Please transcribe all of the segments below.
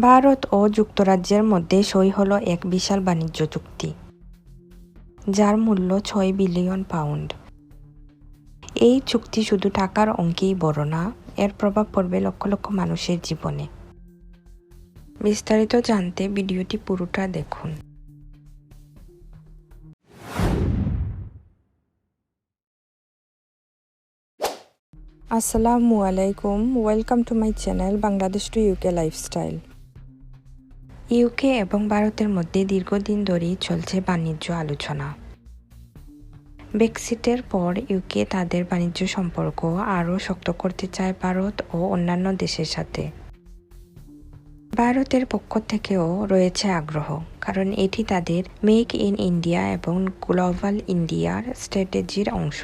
ভারত ও যুক্তরাজ্যের মধ্যে সই হল এক বিশাল বাণিজ্য চুক্তি, যার মূল্য ৬ বিলিয়ন পাউন্ড। এই চুক্তি শুধু টাকার অঙ্কেই বড় না, এর প্রভাব পড়বে লক্ষ লক্ষ মানুষের জীবনে। বিস্তারিত জানতে ভিডিওটি পুরোটা দেখুন। আসসালামু আলাইকুম, welcome to my channel Bangladesh to UK lifestyle. UK এবং ভারতের মধ্যে দীর্ঘদিন ধরেই চলছে বাণিজ্য আলোচনা। ব্রেক্সিটের পর ইউকে তাদের বাণিজ্য সম্পর্ক আরও শক্ত করতে চায় ভারত ও অন্যান্য দেশের সাথে। ভারতের পক্ষ থেকেও রয়েছে আগ্রহ, কারণ এটি তাদের মেক ইন ইন্ডিয়া এবং গ্লোবাল ইন্ডিয়ার স্ট্র্যাটেজির অংশ।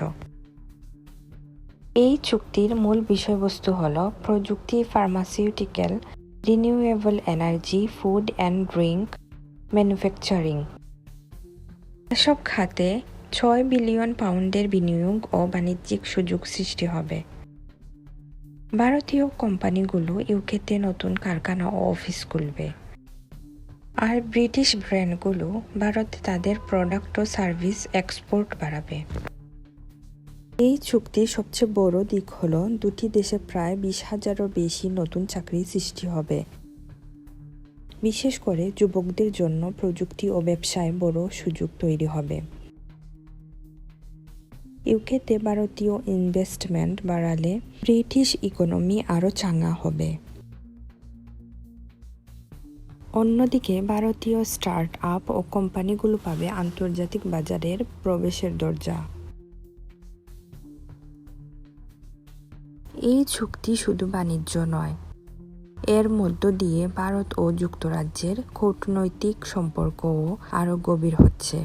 এই চুক্তির মূল বিষয়বস্তু হল প্রযুক্তি, pharmaceutical, renewable energy, food and drink, manufacturing এসব খাতে ৬ বিলিয়ন পাউন্ডের বিনিয়োগ ও বাণিজ্যিক সুযোগ সৃষ্টি হবে। ভারতীয় কোম্পানিগুলো ইউকেতে নতুন কারখানা ও অফিস খুলবে, আর ব্রিটিশ ব্র্যান্ডগুলো ভারতে তাদের প্রোডাক্ট ও সার্ভিস এক্সপোর্ট বাড়াবে। এই চুক্তির সবচেয়ে বড় দিক হল দুটি দেশে প্রায় ২০,০০০-এরও বেশি নতুন চাকরি সৃষ্টি হবে। বিশেষ করে যুবকদের জন্য প্রযুক্তি ও ব্যবসায় বড় সুযোগ তৈরি হবে। ইউকেতে ভারতীয় ইনভেস্টমেন্ট বাড়ালে ব্রিটিশ ইকোনমি আরও চাঙ্গা হবে। অন্যদিকে ভারতীয় স্টার্ট আপ ও কোম্পানিগুলো পাবে আন্তর্জাতিক বাজারের প্রবেশের দরজা। এই চুক্তি শুধু বাণিজ্য নয়, এর মধ্য দিয়ে ভারত ও যুক্তরাজ্যের কূটনৈতিক সম্পর্কও আরও গভীর হচ্ছে।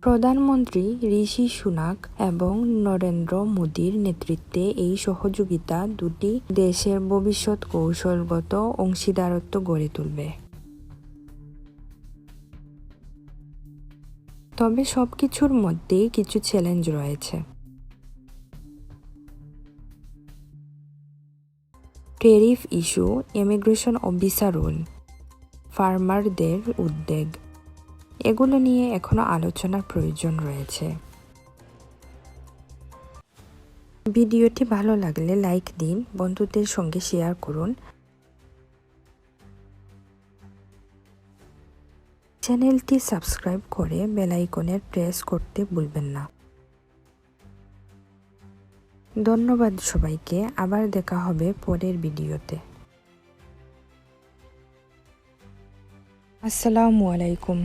প্রধানমন্ত্রী ঋষি সুনাক এবং নরেন্দ্র মোদীর নেতৃত্বে এই সহযোগিতা দুটি দেশের ভবিষ্যৎ কৌশলগত অংশীদারত্ব গড়ে তুলবে। তবে সবকিছুর মধ্যেই কিছু চ্যালেঞ্জ রয়েছে। ট্যারিফ ইস্যু, ইমিগ্রেশন ও ভিসা রুল, ফার্মারদের উদ্বেগ, এগুলো নিয়ে এখনো আলোচনার প্রয়োজন রয়েছে। ভিডিওটি ভালো লাগলে লাইক দিন, বন্ধুদের সঙ্গে শেয়ার করুন। চ্যানেলটি সাবস্ক্রাইব করে বেল আইকনের প্রেস করতে ভুলবেন না। ধন্যবাদ সবাইকে, আবার দেখা হবে পরের ভিডিওতে। আসসালামু আলাইকুম।